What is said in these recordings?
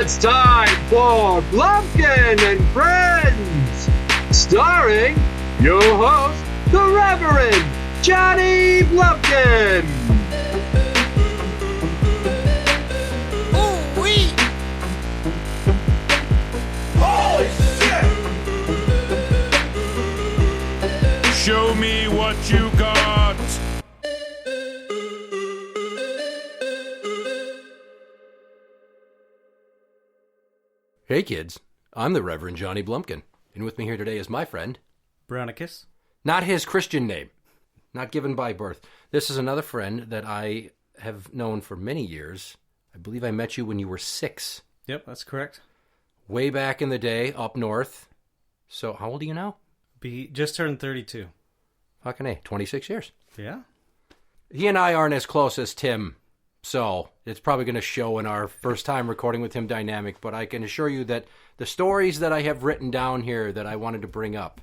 it's time for Blumpkin and Friends, starring your host, the Reverend Johnny Blumpkin. Ooh-wee! Holy shit! Show me what you got. Hey kids, I'm the Reverend Johnny Blumpkin, and with me here today is my friend, Brownicus. not his Christian name, not given by birth. This is another friend that I have known for many years. I believe I met you when you were 6. Yep, that's correct. Way back in the day, up north. So, how old are you now? Just turned 32. Fucking A, 26 years. Yeah? He and I aren't as close as Tim, so it's probably going to show in our first time recording with him dynamic, but I can assure you that the stories that I have written down here that I wanted to bring up,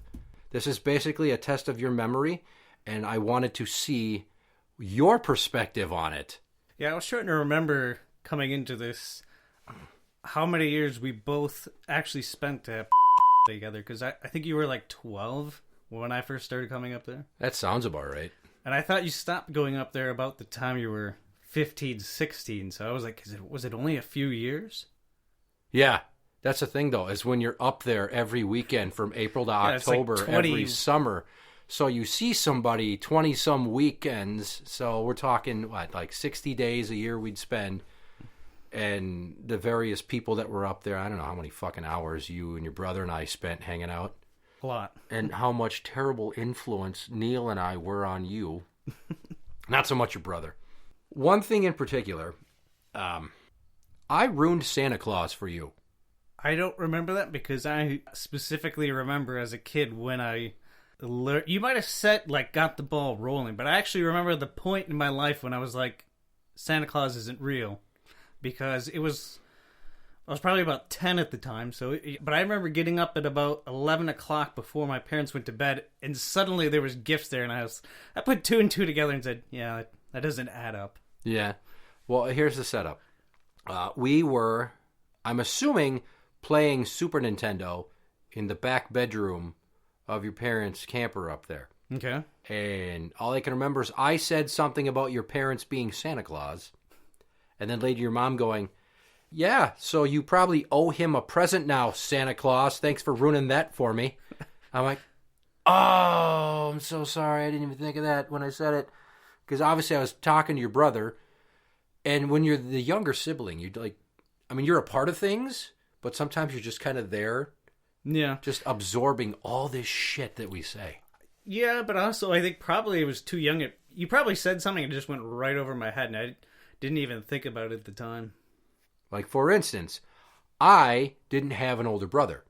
this is basically a test of your memory, and I wanted to see your perspective on it. Yeah, I was trying to remember coming into this how many years we both actually spent together, because I think you were like 12 when I first started coming up there. That sounds about right. And I thought you stopped going up there about the time you were 15, 16, so I was like, was it only a few years? Yeah, that's the thing, though, is when you're up there every weekend from April to Yeah, it's like October, 20 every summer. So you see somebody 20-some weekends, so we're talking, like 60 days a year we'd spend, and the various people that were up there, I don't know how many fucking hours you and your brother and I spent hanging out. A lot. And how much terrible influence Neil and I were on you. Not so much your brother. One thing in particular, I ruined Santa Claus for you. I don't remember that because I specifically remember as a kid when I learned. You might have got the ball rolling, but I actually remember the point in my life when I was like, Santa Claus isn't real. Because I was probably about 10 at the time. But I remember getting up at about 11 o'clock before my parents went to bed, and suddenly there was gifts there, and I put 2 and 2 together and said, yeah, that doesn't add up. Yeah. Well, here's the setup. We were, I'm assuming, playing Super Nintendo in the back bedroom of your parents' camper up there. Okay. And all I can remember is I said something about your parents being Santa Claus. And then later your mom going, yeah, so you probably owe him a present now, Santa Claus. Thanks for ruining that for me. I'm like, oh, I'm so sorry. I didn't even think of that when I said it. Because obviously I was talking to your brother. And when you're the younger sibling, you're a part of things, but sometimes you're just kind of there. Yeah. Just absorbing all this shit that we say. Yeah, but also I think probably it was too young. You probably said something and it just went right over my head, and I didn't even think about it at the time. Like, for instance, I didn't have an older brother.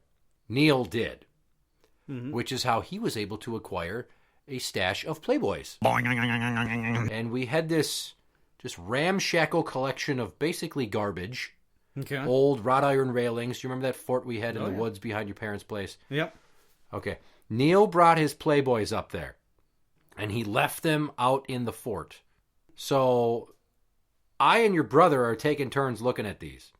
Neil did. Mm-hmm. Which is how he was able to acquire a stash of Playboys. And we had this just ramshackle collection of basically garbage. Okay. Old wrought iron railings. Do you remember that fort we had in the woods behind your parents' place? Yep. Okay. Neil brought his Playboys up there. And he left them out in the fort. So I and your brother are taking turns looking at these.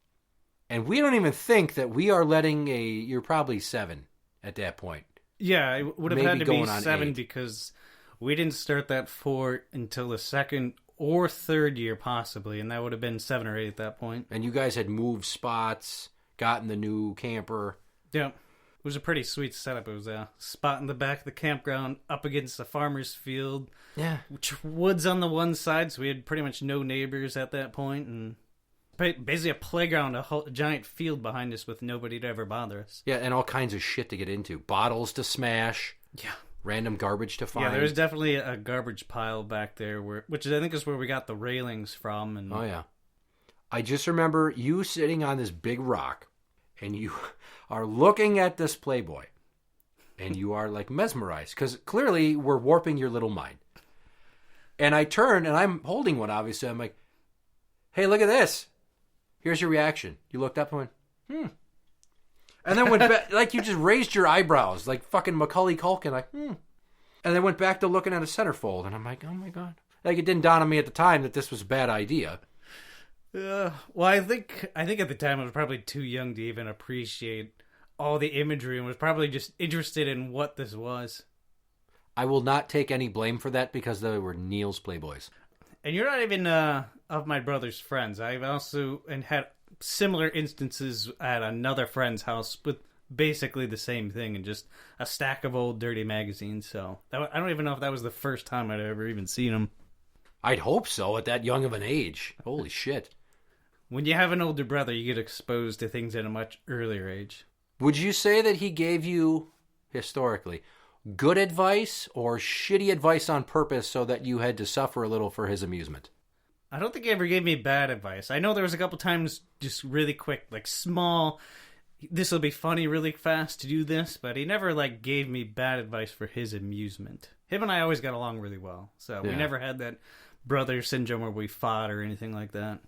And we don't even think that we are letting you're probably 7 at that point. Yeah, it would have Maybe had to going be on 7 8. because we didn't start that fort until the second or third year possibly, and that would have been 7 or 8 at that point. And you guys had moved spots, gotten the new camper. Yeah, it was a pretty sweet setup. It was a spot in the back of the campground up against the farmer's field. Yeah. Woods on the one side, so we had pretty much no neighbors at that point, and basically a playground, a giant field behind us with nobody to ever bother us. Yeah, and all kinds of shit to get into. Bottles to smash. Yeah. Random garbage to find. Yeah, there was definitely a garbage pile back there, which I think is where we got the railings from. And oh, yeah. I just remember you sitting on this big rock, and you are looking at this Playboy, and you are like mesmerized, because clearly we're warping your little mind. And I turn, and I'm holding one, obviously. I'm like, hey, look at this. Here's your reaction. You looked up and went, And then went back, like you just raised your eyebrows, like fucking Macaulay Culkin, like, And then went back to looking at a centerfold, and I'm like, oh my God. Like, it didn't dawn on me at the time that this was a bad idea. Well, I think at the time I was probably too young to even appreciate all the imagery and was probably just interested in what this was. I will not take any blame for that because they were Neil's Playboys. And you're not even of my brother's friends. I've also had similar instances at another friend's house with basically the same thing and just a stack of old dirty magazines. So I don't even know if that was the first time I'd ever even seen them. I'd hope so at that young of an age. Holy shit. When you have an older brother, you get exposed to things at a much earlier age. Would you say that he gave you, historically, good advice or shitty advice on purpose so that you had to suffer a little for his amusement? I don't think he ever gave me bad advice. I know there was a couple times just really quick, like small, this will be funny really fast to do this, but he never like gave me bad advice for his amusement. Him and I always got along really well, so we never had that brother syndrome where we fought or anything like that.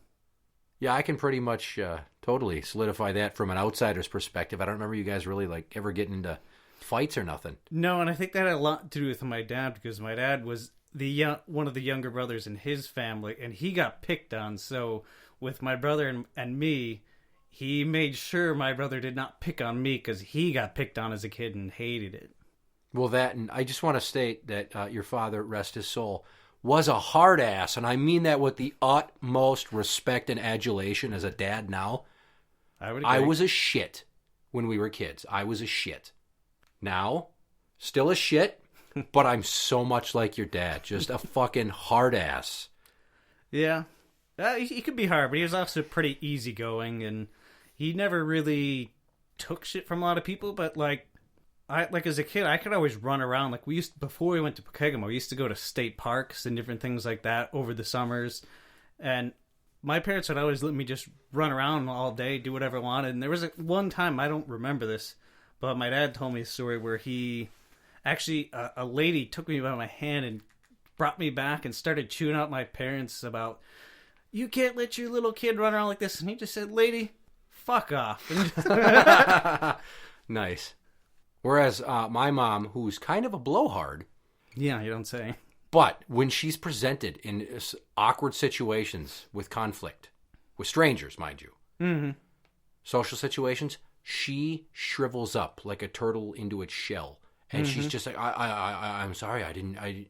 Yeah, I can pretty much totally solidify that from an outsider's perspective. I don't remember you guys really like ever getting into fights or nothing. No, and I think that had a lot to do with my dad because my dad was one of the younger brothers in his family, and he got picked on. So with my brother and me, he made sure my brother did not pick on me because he got picked on as a kid and hated it. Well, that, and I just want to state that your father, rest his soul, was a hard ass, and I mean that with the utmost respect and adulation as a dad now. I would agree. I was a shit when we were kids. I was a shit. Now, still a shit, but I'm so much like your dad. Just a fucking hard ass. Yeah. He could be hard, but he was also pretty easygoing, and he never really took shit from a lot of people, but as a kid, I could always run around. Like before we went to Pokegamo, we used to go to state parks and different things like that over the summers. And my parents would always let me just run around all day, do whatever I wanted. And there was one time, I don't remember this, but my dad told me a story where he actually, a lady took me by my hand and brought me back and started chewing out my parents about, you can't let your little kid run around like this. And he just said, lady, fuck off. Nice. Whereas my mom, who's kind of a blowhard. Yeah, you don't say. But when she's presented in awkward situations with conflict, with strangers, mind you, social situations, she shrivels up like a turtle into its shell. And she's just like, I'm sorry,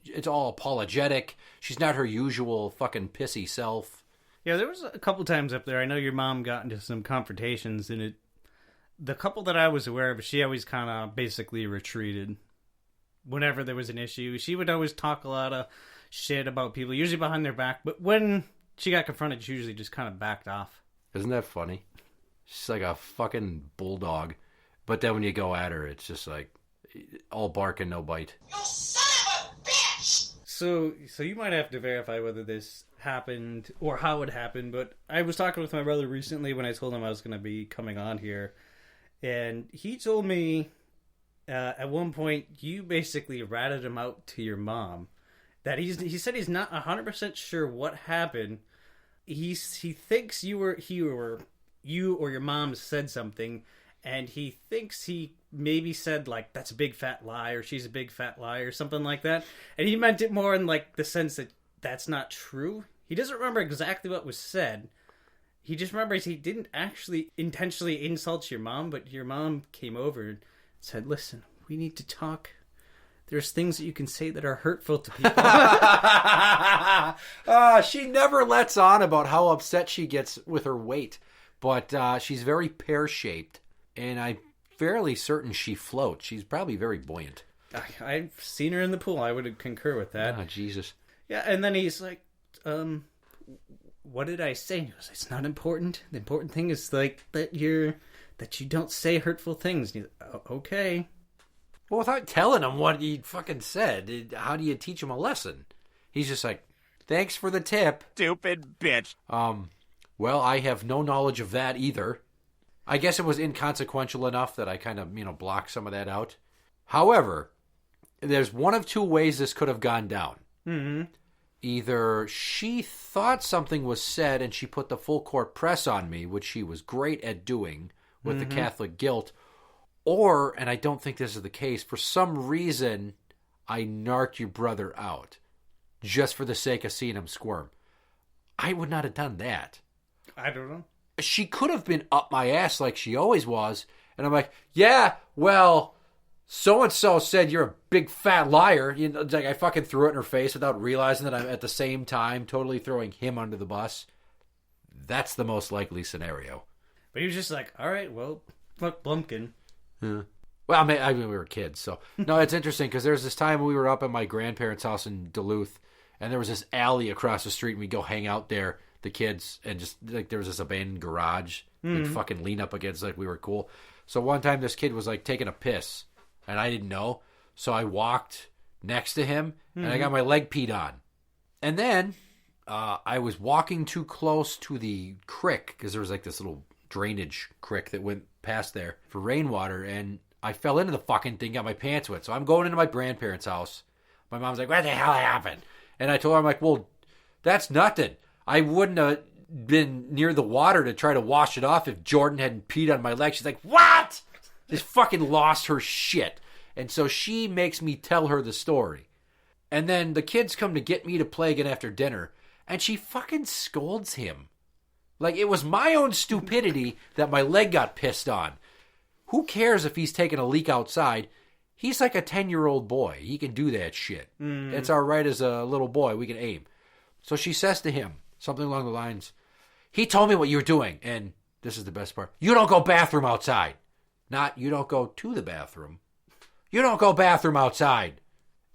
it's all apologetic. She's not her usual fucking pissy self. Yeah, there was a couple times up there. I know your mom got into some confrontations, and the couple that I was aware of, she always kind of basically retreated whenever there was an issue. She would always talk a lot of shit about people, usually behind their back. But when she got confronted, she usually just kind of backed off. Isn't that funny? She's like a fucking bulldog. But then when you go at her, it's just like all bark and no bite. You son of a bitch! So you might have to verify whether this happened or how it happened. But I was talking with my brother recently when I told him I was going to be coming on here. And he told me at one point you basically ratted him out to your mom. That he said he's not 100% sure what happened. He thinks you or your mom said something, and he thinks he maybe said like that's a big fat lie or she's a big fat lie or something like that. And he meant it more in like the sense that that's not true. He doesn't remember exactly what was said. He just remembers he didn't actually intentionally insult your mom, but your mom came over and said, listen, we need to talk. There's things that you can say that are hurtful to people. She never lets on about how upset she gets with her weight. But she's very pear-shaped, and I'm fairly certain she floats. She's probably very buoyant. I've seen her in the pool. I would concur with that. Oh, Jesus. Yeah, and then he's like, what did I say? And he goes, it's not important. The important thing is like that you don't say hurtful things. And he's like, okay. Well, without telling him what he fucking said, how do you teach him a lesson? He's just like, thanks for the tip. Stupid bitch. Well, I have no knowledge of that either. I guess it was inconsequential enough that I kind of, blocked some of that out. However, there's one of two ways this could have gone down. Mm-hmm. Either she thought something was said and she put the full court press on me, which she was great at doing with the Catholic guilt, or, and I don't think this is the case, for some reason I narked your brother out just for the sake of seeing him squirm. I would not have done that. I don't know. She could have been up my ass like she always was. And I'm like, yeah, well, so-and-so said you're a big fat liar. You know, like I fucking threw it in her face without realizing that I'm at the same time totally throwing him under the bus. That's the most likely scenario. But he was just like, all right, well, fuck Blumpkin. Yeah. Well, I mean, we were kids, so. No, it's interesting because there's this time we were up at my grandparents' house in Duluth, and there was this alley across the street, and we'd go hang out there, the kids, and just, like, there was this abandoned garage. We'd fucking lean up against, like, we were cool. So one time this kid was, like, taking a piss, and I didn't know, so I walked next to him, and I got my leg peed on. And then I was walking too close to the creek, because there was, like, this little drainage creek that went past there for rainwater, and I fell into the fucking thing, got my pants wet. So I'm going into my grandparents' house. My mom's like, what the hell happened? And I told her, I'm like, well, that's nothing. I wouldn't have been near the water to try to wash it off if Jordan hadn't peed on my leg. She's like, what? Just fucking lost her shit. And so she makes me tell her the story. And then the kids come to get me to play again after dinner, and she fucking scolds him. Like, it was my own stupidity that my leg got pissed on. Who cares if he's taking a leak outside? He's like a 10-year-old boy. He can do that shit. It's our right as a little boy. We can aim. So she says to him something along the lines, he told me what you were doing. And this is the best part. You don't go bathroom outside. Not you don't go to the bathroom. You don't go bathroom outside.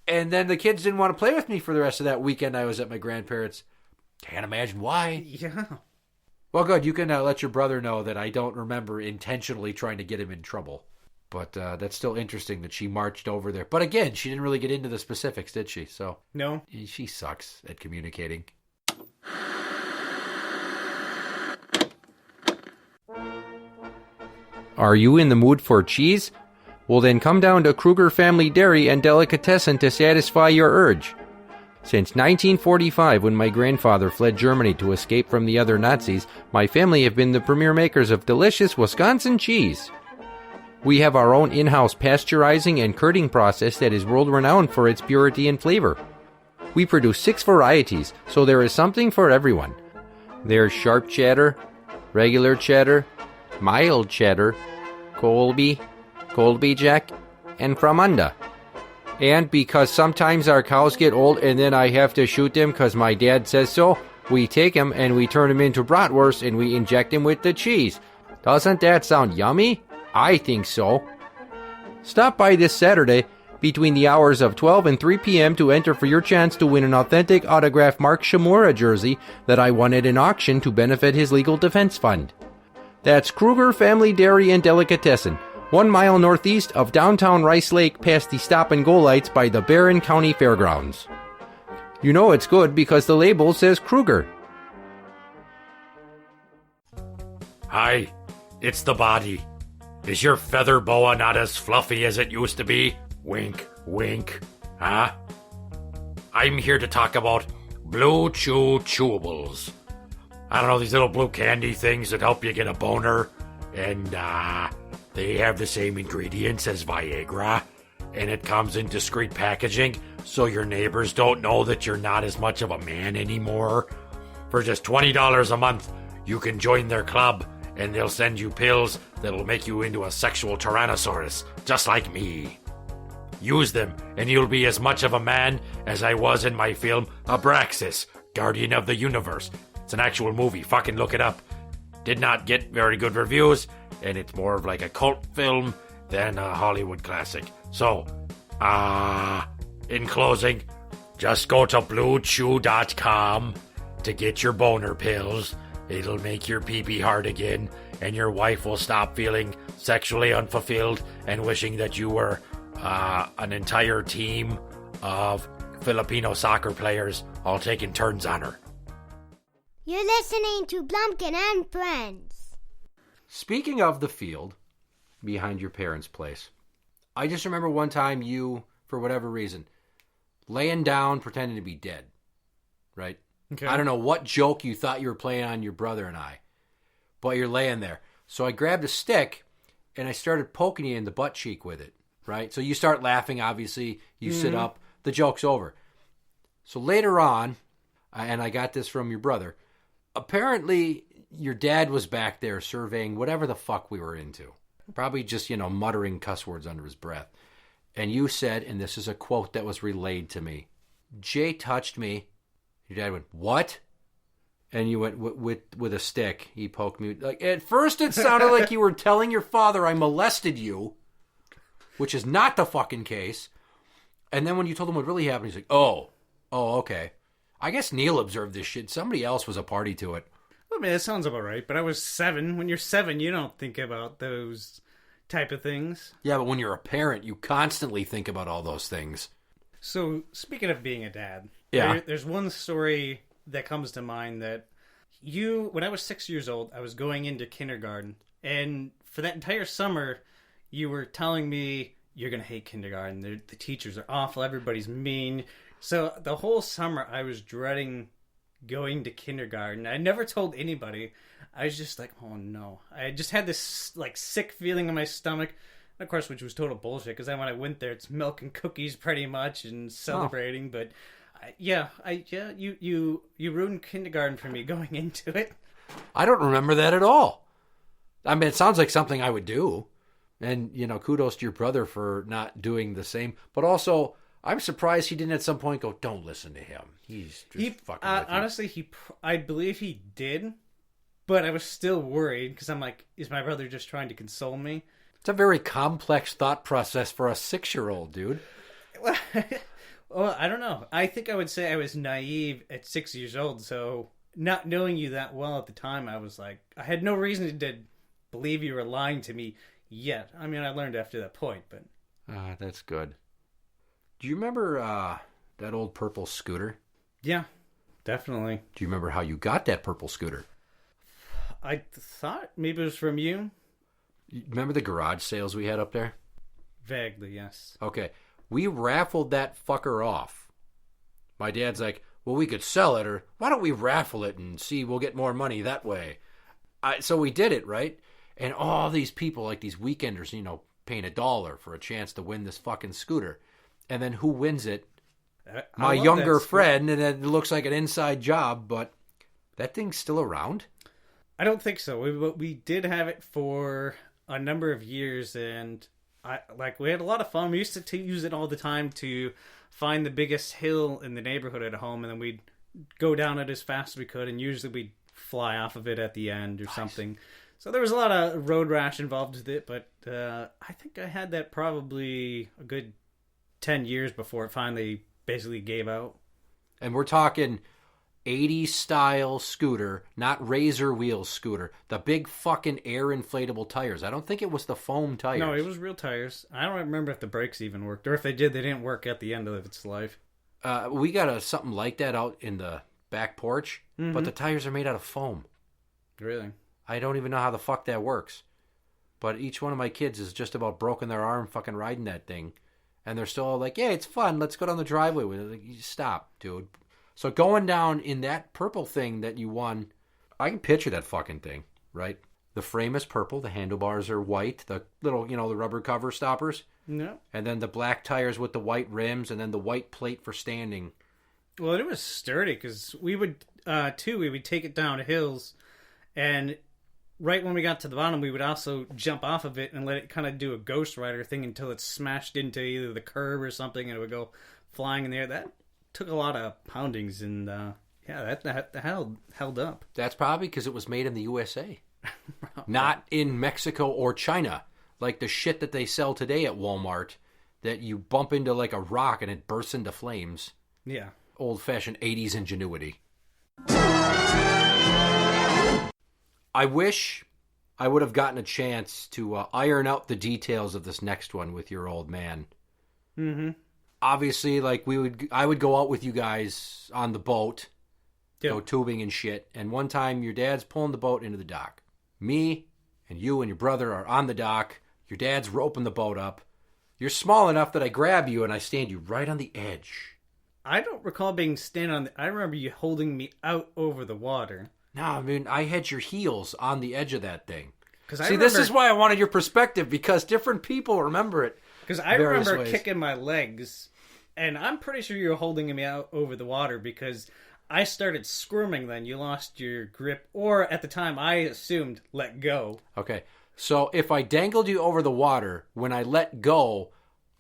And then the kids didn't want to play with me for the rest of that weekend I was at my grandparents'. Can't imagine why. Yeah. Well, good. You can let your brother know that I don't remember intentionally trying to get him in trouble. But that's still interesting that she marched over there. But again, she didn't really get into the specifics, did she? So No. She sucks at communicating. Are you in the mood for cheese? Well, then come down to Kruger Family Dairy and Delicatessen to satisfy your urge. Since 1945, when my grandfather fled Germany to escape from the other Nazis, my family have been the premier makers of delicious Wisconsin cheese. We have our own in-house pasteurizing and curding process that is world-renowned for its purity and flavor. We produce 6 varieties, so there is something for everyone. There's sharp cheddar, regular cheddar, mild cheddar, Colby Jack, and Framunda. And because sometimes our cows get old and then I have to shoot them because my dad says so, we take them and we turn them into bratwurst and we inject them with the cheese. Doesn't that sound yummy? I think so. Stop by this Saturday between the hours of 12 and 3 p.m. to enter for your chance to win an authentic autographed Mark Shimura jersey that I won at an auction to benefit his legal defense fund. That's Kruger Family Dairy and Delicatessen, 1 mile northeast of downtown Rice Lake past the stop-and-go lights by the Barron County Fairgrounds. You know it's good because the label says Kruger. Hi, it's the body. Is your feather boa not as fluffy as it used to be? Wink, wink. Huh? I'm here to talk about Blue Chew Chewables. I don't know, these little blue candy things that help you get a boner. And, they have the same ingredients as Viagra. And it comes in discreet packaging, so your neighbors don't know that you're not as much of a man anymore. For just $20 a month, you can join their club, and they'll send you pills that'll make you into a sexual tyrannosaurus, just like me. Use them, and you'll be as much of a man as I was in my film Abraxas, Guardian of the Universe. It's an actual movie, fucking look it up. Did not get very good reviews, and it's more of like a cult film than a Hollywood classic. So, in closing, just go to BlueChew.com to get your boner pills. It'll make your pee-pee hard again, and your wife will stop feeling sexually unfulfilled and wishing that you were an entire team of Filipino soccer players all taking turns on her. You're listening to Blumpkin and Friends. Speaking of the field behind your parents' place, I just remember one time you, for whatever reason, laying down pretending to be dead, right? Okay. I don't know what joke you thought you were playing on your brother and I, but you're laying there. So I grabbed a stick and I started poking you in the butt cheek with it, right? So you start laughing, obviously. You sit up. The joke's over. So later on, and I got this from your brother, apparently your dad was back there surveying whatever the fuck we were into. Probably just, muttering cuss words under his breath. And you said, and this is a quote that was relayed to me, Jay touched me. Your dad went, what? And you went, with a stick. He poked me. Like, at first it sounded like you were telling your father I molested you, which is not the fucking case. And then when you told him what really happened, he's like, oh, okay. I guess Neil observed this shit. Somebody else was a party to it. I mean, that sounds about right, but I was 7. When you're 7, you don't think about those type of things. Yeah, but when you're a parent, you constantly think about all those things. So, speaking of being a dad, yeah, there's one story that comes to mind that when I was 6 years old, I was going into kindergarten, and for that entire summer, you were telling me, you're going to hate kindergarten, the teachers are awful, everybody's mean. So, the whole summer, I was dreading going to kindergarten. I never told anybody. I was just like, oh no. I just had this like sick feeling in my stomach. And of course, which was total bullshit, because then when I went there, it's milk and cookies pretty much and celebrating. Oh. But you ruined kindergarten for me going into it. I don't remember that at all. I mean, it sounds like something I would do. And, kudos to your brother for not doing the same. But also, I'm surprised he didn't at some point go, don't listen to him. He's just fucking with you. Honestly, I believe he did, but I was still worried because I'm like, is my brother just trying to console me? It's a very complex thought process for a 6-year-old, dude. Well, I don't know. I think I would say I was naive at 6 years old, so not knowing you that well at the time, I was like, I had no reason to believe you were lying to me yet. I mean, I learned after that point, but... that's good. Do you remember that old purple scooter? Yeah, definitely. Do you remember how you got that purple scooter? I thought maybe it was from you. Remember the garage sales we had up there? Vaguely, yes. Okay. We raffled that fucker off. My dad's like, well, we could sell it, or why don't we raffle it and see, we'll get more money that way. So we did it, right? And all these people, like these weekenders, paying $1 for a chance to win this fucking scooter. And then who wins it? My younger friend, and it looks like an inside job, but that thing's still around? I don't think so. We did have it for a number of years, and we had a lot of fun. We used to use it all the time to find the biggest hill in the neighborhood at home, and then we'd go down it as fast as we could, and usually we'd fly off of it at the end or something. So there was a lot of road rash involved with it, but I think I had that probably a good 10 years before it finally basically gave out. And we're talking 80s style scooter, not razor wheel scooter. The big fucking air inflatable tires. I don't think it was the foam tires. No, it was real tires. I don't remember if the brakes even worked, or if they did, they didn't work at the end of its life. We got something like that out in the back porch, but the tires are made out of foam. Really? I don't even know how the fuck that works. But each one of my kids has just about broken their arm fucking riding that thing. And they're still all like, yeah, it's fun. Let's go down the driveway with it. Like, stop, dude. So going down in that purple thing that you won, I can picture that fucking thing, right? The frame is purple. The handlebars are white. The little, the rubber cover stoppers. No. And then the black tires with the white rims and then the white plate for standing. Well, it was sturdy because we would take it down hills, and right when we got to the bottom, we would also jump off of it and let it kind of do a Ghost Rider thing until it smashed into either the curb or something, and it would go flying in the air. That took a lot of poundings, and that held up. That's probably because it was made in the USA, not in Mexico or China, like the shit that they sell today at Walmart that you bump into like a rock and it bursts into flames. Yeah. Old-fashioned 80s ingenuity. I wish I would have gotten a chance to iron out the details of this next one with your old man. Mm-hmm. Obviously, I would go out with you guys on the boat, go tubing and shit. And one time, your dad's pulling the boat into the dock. Me and you and your brother are on the dock. Your dad's roping the boat up. You're small enough that I grab you and I stand you right on the edge. I don't recall being standing on I remember you holding me out over the water. No, I mean, I had your heels on the edge of that thing. See, this is why I wanted your perspective, because different people remember it. Because I remember kicking my legs, and I'm pretty sure you were holding me out over the water, because I started squirming then. You lost your grip, or at the time I assumed let go. Okay. So if I dangled you over the water, when I let go,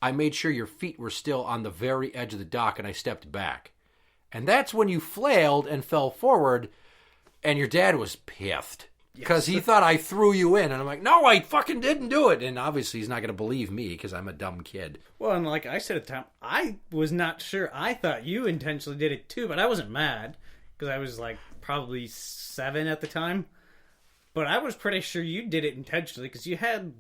I made sure your feet were still on the very edge of the dock and I stepped back. And that's when you flailed and fell forward, and your dad was pissed. Because he thought I threw you in. And I'm like, no, I fucking didn't do it. And obviously he's not going to believe me because I'm a dumb kid. Well, and like I said at the time, I was not sure. I thought you intentionally did it too, but I wasn't mad. Because I was like probably 7 at the time. But I was pretty sure you did it intentionally. Because you had...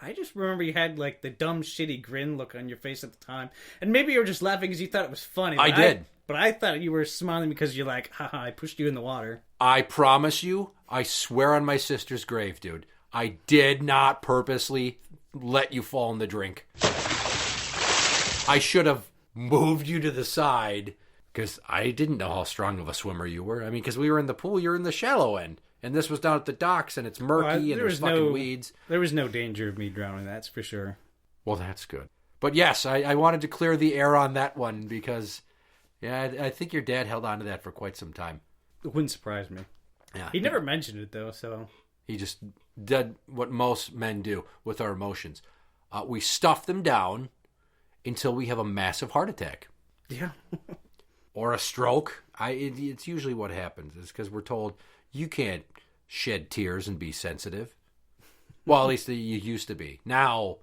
I just remember you had like the dumb, shitty grin look on your face at the time. And maybe you were just laughing because you thought it was funny. I did. But I thought you were smiling because you're like, haha, I pushed you in the water. I promise you, I swear on my sister's grave, dude, I did not purposely let you fall in the drink. I should have moved you to the side because I didn't know how strong of a swimmer you were. I mean, because we were in the pool, you're in the shallow end. And this was down at the docks, and it's murky, and there's fucking weeds. There was no danger of me drowning, that's for sure. Well, that's good. But yes, I wanted to clear the air on that one because... Yeah, I think your dad held on to that for quite some time. It wouldn't surprise me. Yeah, he never mentioned it, though, so... He just did what most men do with our emotions. We stuff them down until we have a massive heart attack. Yeah. Or a stroke. It's usually what happens. It's because we're told, you can't shed tears and be sensitive. Well, at least you used to be. Now,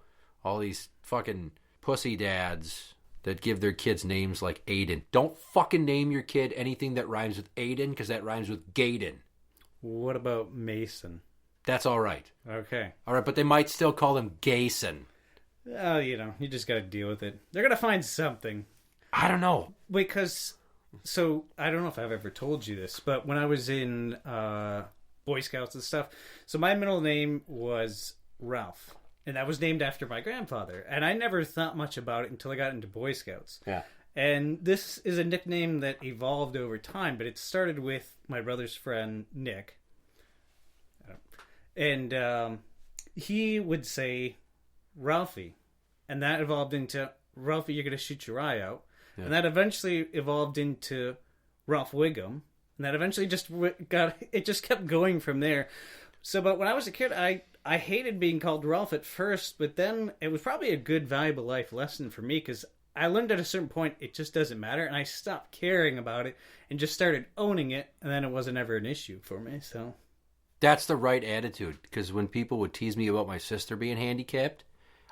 all these fucking pussy dads... that give their kids names like Aiden. Don't fucking name your kid anything that rhymes with Aiden because that rhymes with Gaydon. What about Mason? That's all right. Okay. All right, but they might still call him Gayson. Oh, you just got to deal with it. They're going to find something. I don't know. Because, so, I don't know if I've ever told you this, but when I was in Boy Scouts and stuff, so my middle name was Ralph. And that was named after my grandfather. And I never thought much about it until I got into Boy Scouts. Yeah. And this is a nickname that evolved over time, but it started with my brother's friend, Nick. And he would say, Ralphie. And that evolved into, Ralphie, you're going to shoot your eye out. Yeah. And that eventually evolved into Ralph Wiggum. And that eventually it just kept going from there. So, but when I was a kid, I hated being called Ralph at first, but then it was probably a good, valuable life lesson for me because I learned at a certain point it just doesn't matter, and I stopped caring about it and just started owning it, and then it wasn't ever an issue for me. So that's the right attitude because when people would tease me about my sister being handicapped,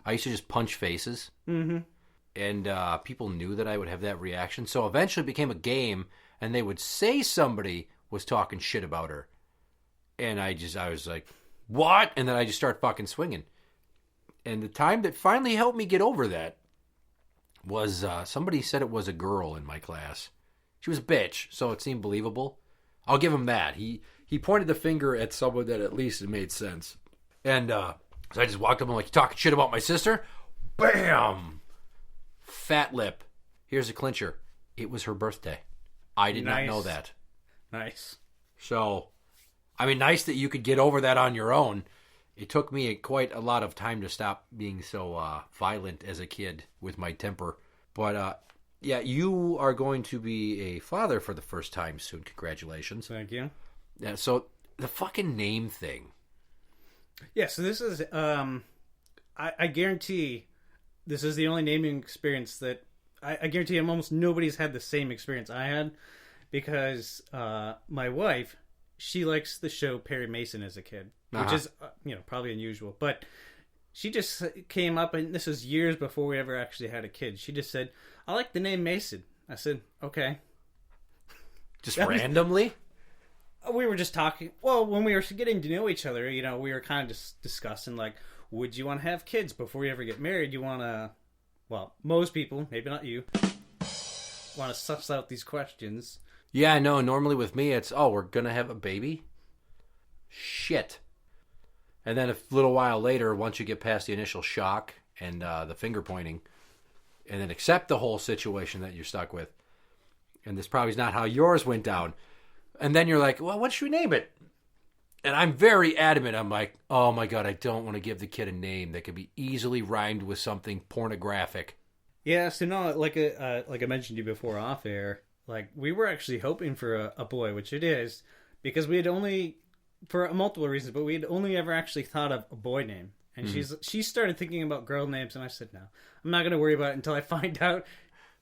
I used to just punch faces, and people knew that I would have that reaction. So eventually it became a game, and they would say somebody was talking shit about her, and I was like, what? And then I just start fucking swinging. And the time that finally helped me get over that was somebody said it was a girl in my class. She was a bitch, so it seemed believable. I'll give him that. He pointed the finger at someone that at least it made sense. And so I just walked up and I'm like, you talking shit about my sister? Bam! Fat lip. Here's a clincher. It was her birthday. I did not know that. Nice. So... I mean, nice that you could get over that on your own. It took me quite a lot of time to stop being so violent as a kid with my temper. But, yeah, you are going to be a father for the first time soon. Congratulations. Thank you. Yeah, so the fucking name thing. Yeah, so this is, I guarantee this is the only naming experience that, I guarantee almost nobody's had the same experience I had. Because my wife... she likes the show Perry Mason as a kid, which is, probably unusual. But she just came up, and this was years before we ever actually had a kid. She just said, I like the name Mason. I said, okay. Just randomly? We were just talking. Well, when we were getting to know each other, we were kind of just discussing, like, would you want to have kids before you ever get married? You want to, well, most people, maybe not you, want to suss out these questions. Yeah, no, normally with me it's, we're going to have a baby? Shit. And then a little while later, once you get past the initial shock and the finger pointing, and then accept the whole situation that you're stuck with, and this probably is not how yours went down, and then you're like, well, what should we name it? And I'm very adamant. I'm like, oh my God, I don't want to give the kid a name that could be easily rhymed with something pornographic. Yeah, so no, like I mentioned to you before off air, like, we were actually hoping for a boy, which it is, because we had only, for multiple reasons, but we had only ever actually thought of a boy name. And she started thinking about girl names, and I said, no, I'm not going to worry about it until I find out.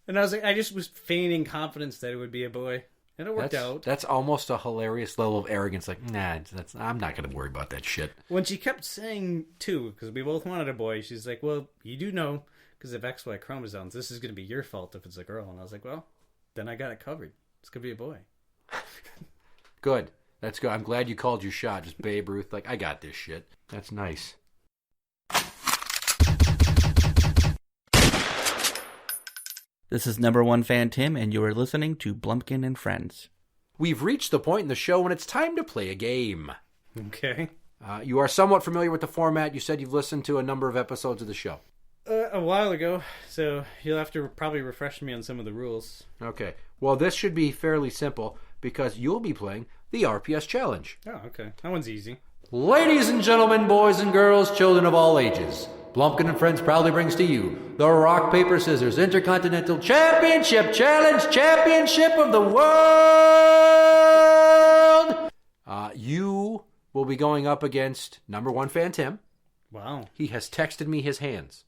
And I was like, I just was feigning confidence that it would be a boy. And it worked out. That's almost a hilarious level of arrogance. Like, nah, I'm not going to worry about that shit. When she kept saying two, because we both wanted a boy, she's like, well, you do know, because of XY chromosomes, this is going to be your fault if it's a girl. And I was like, well, then I got it covered. It's going to be a boy. Good. That's good. I'm glad you called your shot. Just Babe Ruth, like, I got this shit. That's nice. This is number one fan Tim, and you are listening to Blumpkin and Friends. We've reached the point in the show when it's time to play a game. Okay. You are somewhat familiar with the format. You said you've listened to a number of episodes of the show. A while ago, so you'll have to probably refresh me on some of the rules. Okay. Well, this should be fairly simple because you'll be playing the RPS Challenge. Oh, okay. That one's easy. Ladies and gentlemen, boys and girls, children of all ages, Blumpkin and Friends proudly brings to you the Rock, Paper, Scissors Intercontinental Championship Challenge, Championship of the World! You will be going up against number one fan Tim. Wow. He has texted me his hands.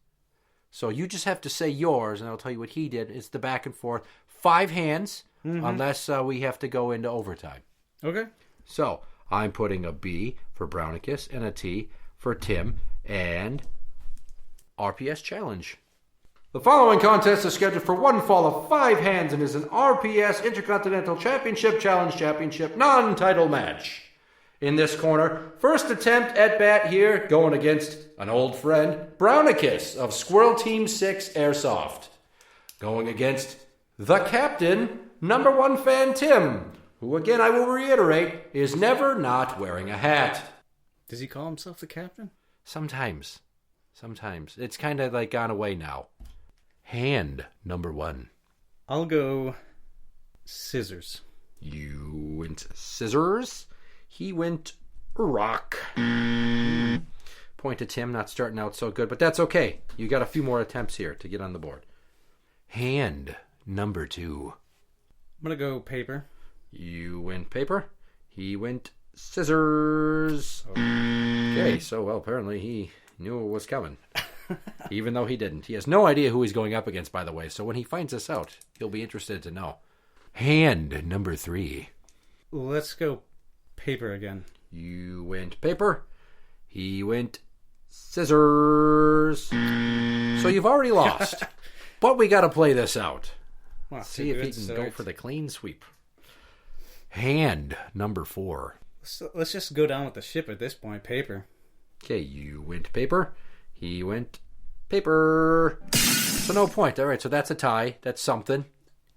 So you just have to say yours, and I'll tell you what he did. It's the back and forth. 5 hands, unless we have to go into overtime. Okay. So I'm putting a B for Brownicus and a T for Tim and RPS Challenge. The following contest is scheduled for one fall of 5 hands and is an RPS Intercontinental Championship Challenge Championship non-title match. In this corner, first attempt at bat here, going against an old friend, Brownicus of Squirrel Team 6 Airsoft. Going against the captain, number one fan Tim, who again I will reiterate, is never not wearing a hat. Does he call himself the captain? Sometimes. It's kind of like gone away now. Hand number 1. I'll go scissors. You went scissors. He went rock. Point to Tim, not starting out so good, but that's okay. You got a few more attempts here to get on the board. Hand number 2. I'm going to go paper. You went paper. He went scissors. Okay, so well, apparently he knew it was coming. Even though he didn't. He has no idea who he's going up against, by the way, so when he finds this out, he'll be interested to know. Hand number 3. Let's go paper again. You went paper. He went scissors. So you've already lost. But we got to play this out. Wow, See if he can go for the clean sweep. Hand number 4. So let's just go down with the ship at this point. Paper. Okay, you went paper. He went paper. So no point. All right, so that's a tie. That's something.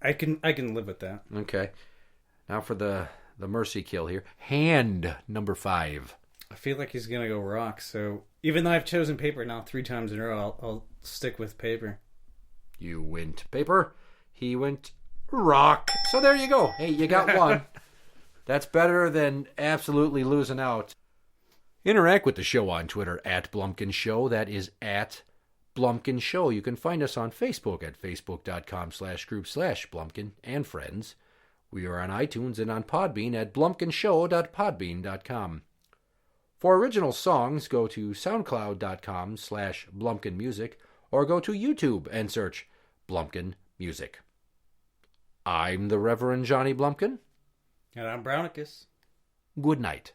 I can live with that. Okay. Now for the mercy kill here. Hand number 5. I feel like he's gonna go rock. So even though I've chosen paper now 3 times in a row, I'll stick with paper. You went paper. He went rock. So there you go. Hey, you got one. That's better than absolutely losing out. Interact with the show on Twitter at Blumpkin Show. That is at Blumpkin Show. You can find us on Facebook at facebook.com/group/Blumpkin and Friends. We are on iTunes and on Podbean at blumpkinshow.podbean.com. For original songs, go to soundcloud.com/BlumpkinMusic or go to YouTube and search Blumpkin Music. I'm the Reverend Johnny Blumpkin. And I'm Brownicus. Good night.